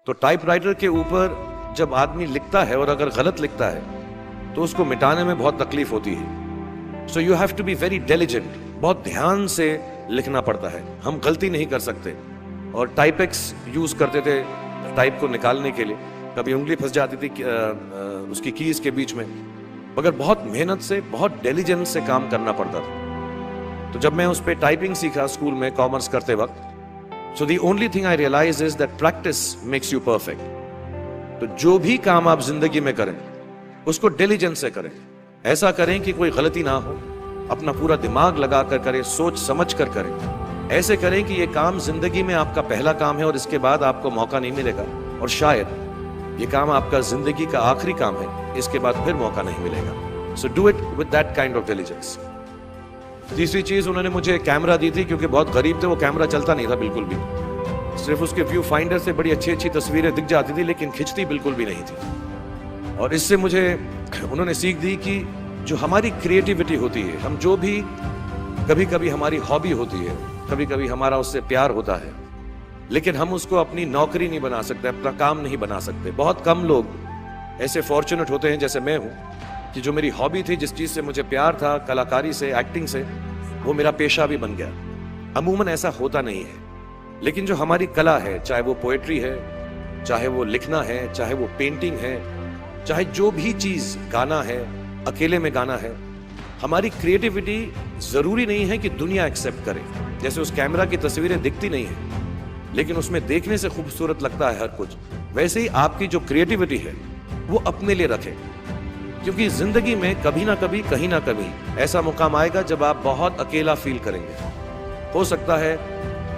तो टाइपराइटर के ऊपर जब आदमी लिखता है और अगर गलत लिखता है तो उसको मिटाने में बहुत तकलीफ होती है। So you have to be very diligent, बहुत ध्यान से लिखना पड़ता है। हम गलती नहीं कर सकते। और टाइपेक्स यूज करते थे टाइप को निकालने के लिए, कभी उंगली फंस जाती थी उसकी कीज के बीच में, मगर बहुत मेहनत से, बहुत डिलिजेंस से काम करना पड़ता था। तो जब मैं उस पर टाइपिंग सीखा स्कूल में कॉमर्स करते वक्त, so the only thing I realise is that practice makes you perfect. तो जो भी काम आप जिंदगी में करें उसको डिलिजेंस से करें, ऐसा करें कि कोई गलती ना हो, अपना पूरा दिमाग लगा कर करें, सोच समझ कर करें, ऐसे करें कि ये काम जिंदगी में आपका पहला काम है और इसके बाद आपको मौका नहीं मिलेगा, और शायद ये काम आपका जिंदगी का आखिरी काम है, इसके बाद फिर मौका नहीं मिलेगा। So do it with that kind of diligence. तीसरी चीज, उन्होंने मुझे कैमरा दी थी, क्योंकि बहुत गरीब थे, वो कैमरा चलता नहीं था बिल्कुल भी, सिर्फ उसके व्यू फाइंडर से बड़ी अच्छी अच्छी तस्वीरें दिख जाती थी लेकिन खिंचती बिल्कुल भी नहीं थी। और इससे मुझे उन्होंने सीख दी कि जो हमारी क्रिएटिविटी होती है, हम जो भी, कभी कभी हमारी हॉबी होती है, कभी कभी हमारा उससे प्यार होता है, लेकिन हम उसको अपनी नौकरी नहीं बना सकते, अपना काम नहीं बना सकते। बहुत कम लोग ऐसे फॉर्चुनेट होते हैं जैसे मैं हूं कि जो मेरी हॉबी थी, जिस चीज से मुझे प्यार था, कलाकारी से, एक्टिंग से, वो मेरा पेशा भी बन गया। अमूमन ऐसा होता नहीं है, लेकिन जो हमारी कला है, चाहे वो पोएट्री है, चाहे वो लिखना है, चाहे वो पेंटिंग है, चाहे जो भी चीज, गाना है, अकेले में गाना है, हमारी क्रिएटिविटी जरूरी नहीं है कि दुनिया एक्सेप्ट करे। जैसे उस कैमरा की तस्वीरें दिखती नहीं है लेकिन उसमें देखने से खूबसूरत लगता है हर कुछ, वैसे ही आपकी जो क्रिएटिविटी है वो अपने लिए रखें, क्योंकि जिंदगी में कभी ना कभी, कहीं ना कभी ऐसा मुकाम आएगा जब आप बहुत अकेला फील करेंगे। हो सकता है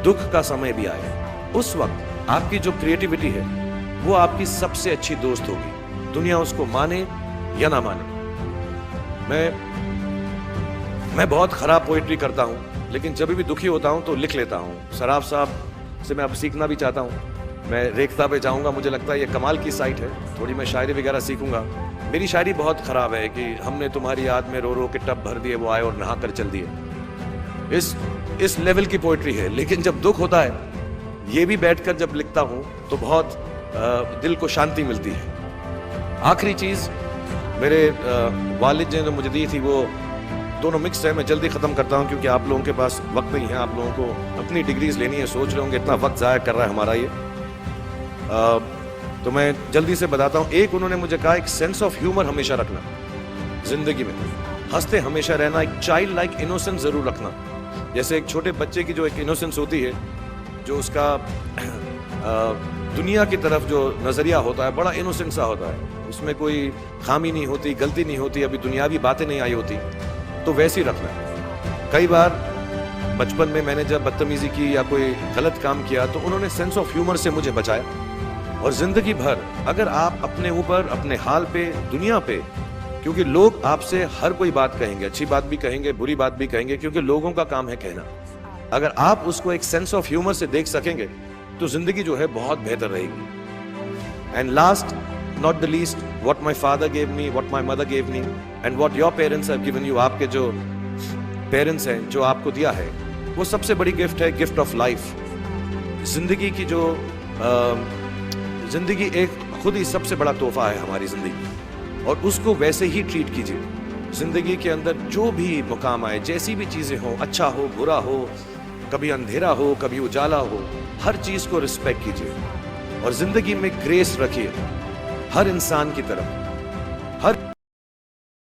दुख का समय भी आए, उस वक्त आपकी जो क्रिएटिविटी है वो आपकी सबसे अच्छी दोस्त होगी, दुनिया उसको माने या ना माने। मैं बहुत खराब पोएट्री करता हूँ, लेकिन जब भी दुखी होता हूँ तो लिख लेता हूँ। सराफ साहब से मैं अब सीखना भी चाहता हूँ। मैं रेखता पे जाऊँगा, मुझे लगता है ये कमाल की साइट है, थोड़ी मैं शायरी वगैरह सीखूंगा। मेरी शायरी बहुत खराब है कि हमने तुम्हारी याद में रो रो के टब भर दिए, वो आए और नहा कर चल दिए। इस लेवल की पोएट्री है। लेकिन जब दुख होता है, ये भी बैठकर जब लिखता हूँ तो बहुत दिल को शांति मिलती है। आखिरी चीज मेरे वालिद ने जो मुझे दी थी, वो दोनों मिक्स है। मैं जल्दी खत्म करता हूँ क्योंकि आप लोगों के पास वक्त नहीं है, आप लोगों को अपनी डिग्रीज लेनी है, सोच रहे होंगे इतना वक्त जाया कर रहा है हमारा ये। तो मैं जल्दी से बताता हूँ। एक, उन्होंने मुझे कहा, एक सेंस ऑफ ह्यूमर हमेशा रखना जिंदगी में, हंसते हमेशा रहना, एक चाइल्ड लाइक इनोसेंस जरूर रखना। जैसे एक छोटे बच्चे की जो एक इनोसेंस होती है, जो उसका दुनिया की तरफ जो नजरिया होता है बड़ा इनोसेंट सा होता है, उसमें कोई खामी नहीं होती, गलती नहीं होती, अभी दुनियावी बातें नहीं आई होती, तो वैसे ही रखना। कई बार बचपन में मैंने जब बदतमीजी की या कोई गलत काम किया तो उन्होंने सेंस ऑफ ह्यूमर से मुझे बचाया। और जिंदगी भर अगर आप अपने ऊपर, अपने हाल पे, दुनिया पे, क्योंकि लोग आपसे हर कोई बात कहेंगे, अच्छी बात भी कहेंगे, बुरी बात भी कहेंगे, क्योंकि लोगों का काम है कहना। अगर आप उसको एक सेंस ऑफ ह्यूमर से देख सकेंगे तो जिंदगी जो है बहुत बेहतर रहेगी। And last not the least, what my father gave me, what my mother gave me, and what your parents have given you. आपके जो पेरेंट्स हैं, जो आपको दिया है, वो सबसे बड़ी गिफ्ट है, गिफ्ट ऑफ लाइफ। जिंदगी की जो जिंदगी एक खुद ही सबसे बड़ा तोहफा है हमारी जिंदगी, और उसको वैसे ही ट्रीट कीजिए। जिंदगी के अंदर जो भी मुकाम आए, जैसी भी चीजें हो, अच्छा हो, बुरा हो, कभी अंधेरा हो, कभी उजाला हो, हर चीज को रिस्पेक्ट कीजिए और जिंदगी में ग्रेस रखिए हर इंसान की तरफ। हर